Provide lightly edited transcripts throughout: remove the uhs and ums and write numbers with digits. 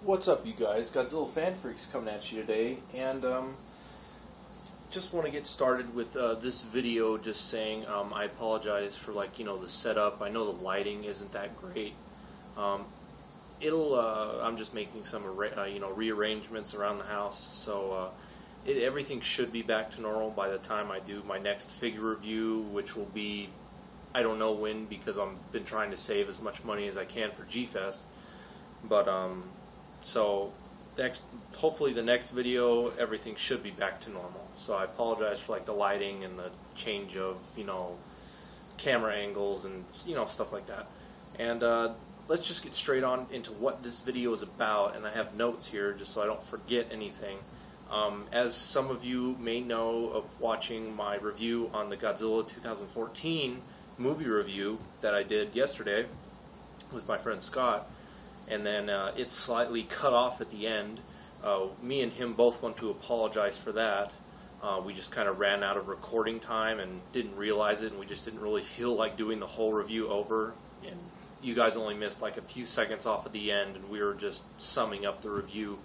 What's up, you guys? Godzilla Fan Freaks coming at you today, and just want to get started with this video. Just saying, I apologize for the setup. I know the lighting isn't that great. I'm just making some rearrangements around the house, so everything should be back to normal by the time I do my next figure review, which will be I don't know when, because I've been trying to save as much money as I can for G-Fest. But so hopefully the next video everything should be back to normal. So I apologize for the lighting and the change of camera angles and stuff like that. And let's just get straight on into what this video is about. And I have notes here just so I don't forget anything. As some of you may know of watching my review on the Godzilla 2014 movie review that I did yesterday with my friend Scott, and then it slightly cut off at the end. Me and him both want to apologize for that. We just kind of ran out of recording time and didn't realize it, and we just didn't really feel like doing the whole review over, and you guys only missed a few seconds off at the end, and we were just summing up the review.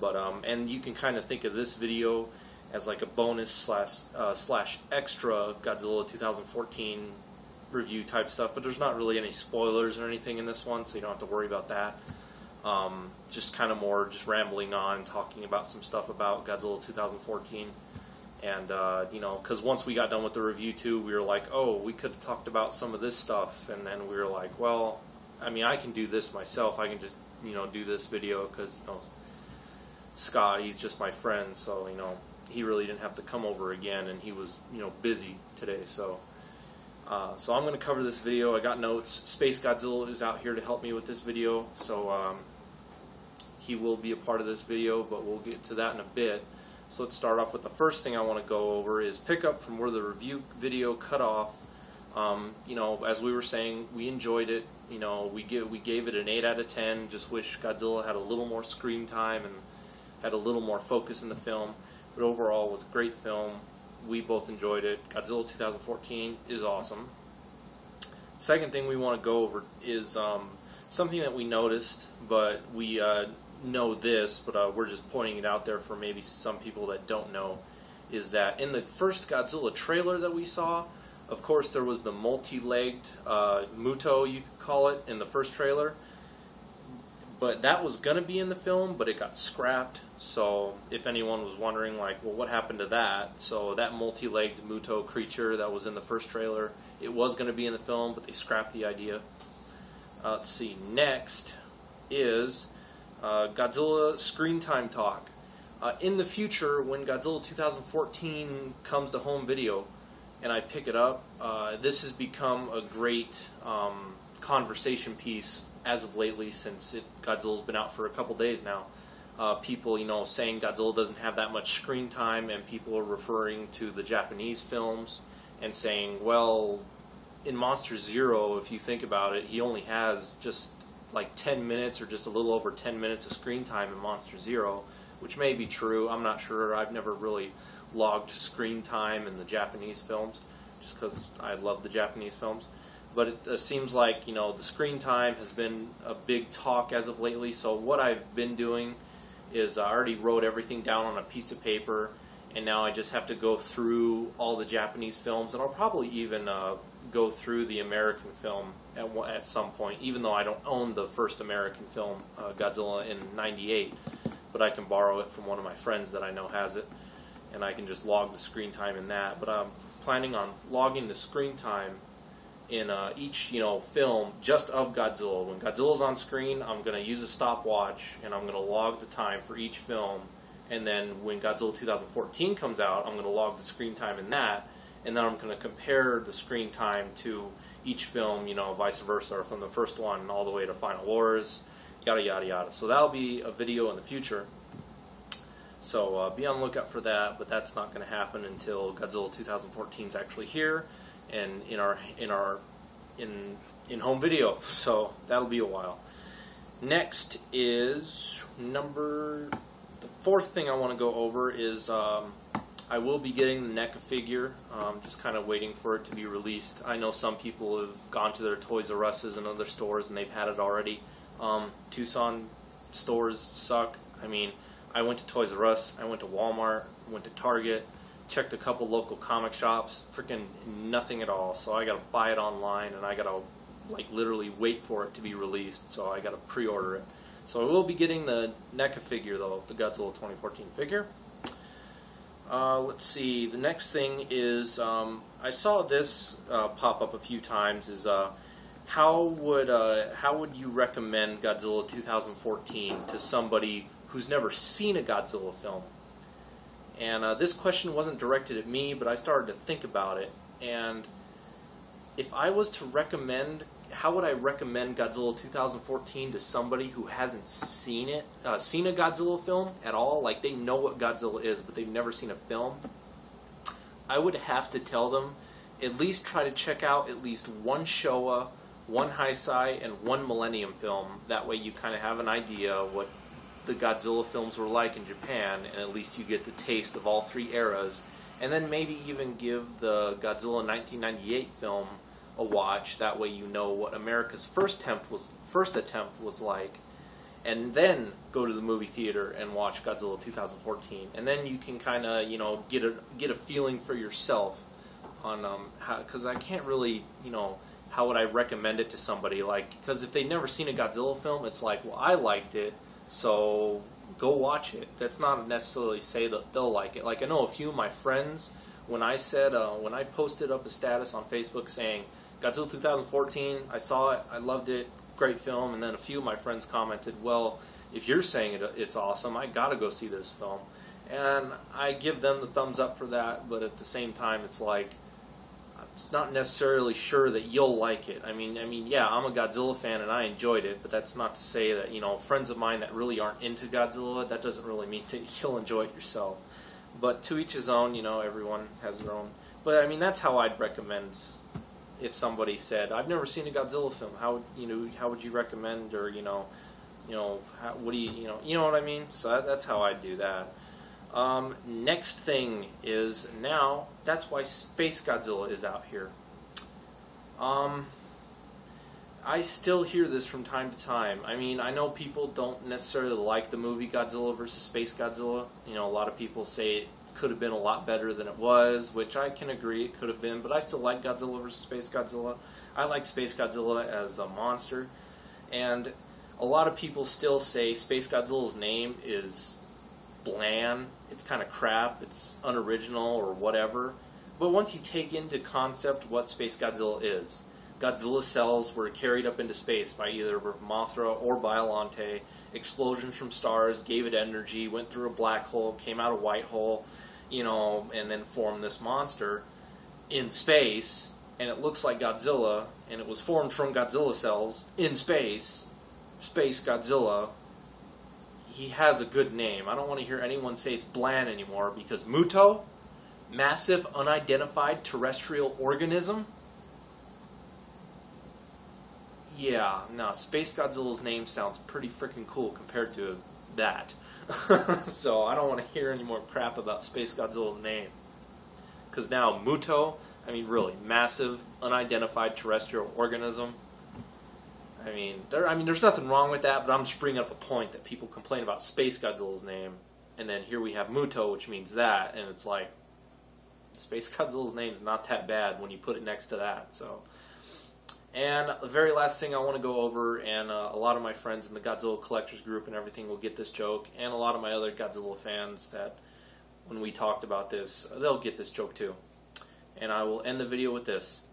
But and you can kind of think of this video as a bonus slash extra Godzilla 2014 review type stuff, but there's not really any spoilers or anything in this one, so you don't have to worry about that. Just kind of more just rambling on, talking about some stuff about Godzilla 2014. And because once we got done with the review too, we were like, oh, we could have talked about some of this stuff, and then we were like, well, I mean, I can do this myself. I can just do this video because Scott, he's just my friend, so he really didn't have to come over again, and he was busy today, so I'm going to cover this video. I got notes. Space Godzilla is out here to help me with this video, so he will be a part of this video, but we'll get to that in a bit. So let's start off with the first thing I want to go over is pick up from where the review video cut off. As we were saying, we enjoyed it. We gave it an 8 out of 10. Just wish Godzilla had a little more screen time and had a little more focus in the film. But overall, it was a great film. We both enjoyed it. Godzilla 2014 is awesome. Second thing we want to go over is something that we noticed, but we know this, but we're just pointing it out there for maybe some people that don't know, is that in the first Godzilla trailer that we saw, of course there was the multi-legged Muto, you could call it, in the first trailer. But that was going to be in the film, but it got scrapped. So if anyone was wondering, well, what happened to that? So that multi-legged Muto creature that was in the first trailer, it was going to be in the film, but they scrapped the idea. Let's see. Next is Godzilla screen time talk. In the future, when Godzilla 2014 comes to home video, and I pick it up, this has become a great conversation piece as of lately, since Godzilla's been out for a couple days now. People, saying Godzilla doesn't have that much screen time, and people are referring to the Japanese films and saying, well, in Monster Zero, if you think about it, he only has just 10 minutes or just a little over 10 minutes of screen time in Monster Zero, which may be true. I'm not sure. I've never really logged screen time in the Japanese films, just because I love the Japanese films. But it seems like, the screen time has been a big talk as of lately. So what I've been doing is I already wrote everything down on a piece of paper, and now I just have to go through all the Japanese films, and I'll probably even go through the American film at some point, even though I don't own the first American film, Godzilla in '98, but I can borrow it from one of my friends that I know has it, and I can just log the screen time in that. But I'm planning on logging the screen time in each film just of Godzilla. When Godzilla's on screen, I'm going to use a stopwatch, and I'm going to log the time for each film. And then when Godzilla 2014 comes out, I'm going to log the screen time in that, and then I'm going to compare the screen time to each film, vice versa, from the first one all the way to Final Wars, yada yada yada. So that'll be a video in the future. So be on the lookout for that, but that's not going to happen until Godzilla 2014 is actually here and in home video. So that'll be a while. Next is the fourth thing I want to go over is I will be getting the NECA figure, just kind of waiting for it to be released. I know some people have gone to their Toys R Us's and other stores and they've had it already. Tucson stores suck. I mean, I went to Toys R Us, I went to Walmart, went to Target, checked a couple local comic shops, freaking nothing at all. So I gotta buy it online, and I gotta like literally wait for it to be released. So I gotta pre-order it. So I will be getting the NECA figure though, the Godzilla 2014 figure. Let's see. The next thing is I saw this pop up a few times. Is how would you recommend Godzilla 2014 to somebody who's never seen a Godzilla film? And this question wasn't directed at me, but I started to think about it. And if I was to recommend, how would I recommend Godzilla 2014 to somebody who hasn't seen it, seen a Godzilla film at all? Like, they know what Godzilla is, but they've never seen a film. I would have to tell them, at least try to check out at least one Showa, one Heisei, and one Millennium film. That way you kind of have an idea what the Godzilla films were like in Japan, and at least you get the taste of all three eras. And then maybe even give the Godzilla 1998 film a watch. That way you know what America's first attempt was like, and then go to the movie theater and watch Godzilla 2014. And then you can kind of get a feeling for yourself on how, because I can't really how would I recommend it to somebody, like, because if they've never seen a Godzilla film, it's like, well, I liked it, so go watch it. That's not necessarily say that they'll like it. Like, I know a few of my friends, when I said, when I posted up a status on Facebook saying, Godzilla 2014, I saw it, I loved it, great film, and then a few of my friends commented, well, if you're saying it's awesome, I gotta go see this film. And I give them the thumbs up for that, but at the same time, it's like, it's not necessarily sure that you'll like it. I mean, yeah, I'm a Godzilla fan and I enjoyed it, but that's not to say that, friends of mine that really aren't into Godzilla, that doesn't really mean that you'll enjoy it yourself. But to each his own, everyone has their own. But I mean, that's how I'd recommend. If somebody said, I've never seen a Godzilla film, how would you recommend, or what do you know what I mean? So that's how I'd do that. Next thing is, now that's why Space Godzilla is out here. I still hear this from time to time. I mean, I know people don't necessarily like the movie Godzilla vs. Space Godzilla. A lot of people say it could have been a lot better than it was, which I can agree it could have been, but I still like Godzilla vs. Space Godzilla. I like Space Godzilla as a monster, and a lot of people still say Space Godzilla's name is bland, it's kind of crap, it's unoriginal or whatever. But once you take into concept what Space Godzilla is, Godzilla's cells were carried up into space by either Mothra or Biollante. Explosions from stars gave it energy, went through a black hole, came out a white hole, and then formed this monster in space. And it looks like Godzilla, and it was formed from Godzilla cells in space. Space Godzilla. He has a good name. I don't want to hear anyone say it's bland anymore, because Muto, massive unidentified terrestrial organism. Yeah, no, Space Godzilla's name sounds pretty freaking cool compared to that. So I don't want to hear any more crap about Space Godzilla's name. Because now Muto, I mean really, massive unidentified terrestrial organism. I mean, there's nothing wrong with that, but I'm just bringing up a point that people complain about Space Godzilla's name, and then here we have Muto, which means that, and it's like, Space Godzilla's name is not that bad when you put it next to that. So, and the very last thing I want to go over, and a lot of my friends in the Godzilla Collectors group and everything will get this joke, and a lot of my other Godzilla fans that, when we talked about this, they'll get this joke too. And I will end the video with this.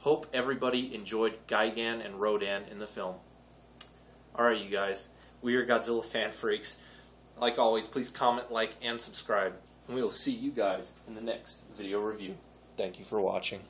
Hope everybody enjoyed Gigan and Rodan in the film. Alright, you guys. We are Godzilla fan freaks. Like always, please comment, like, and subscribe. And we will see you guys in the next video review. Thank you for watching.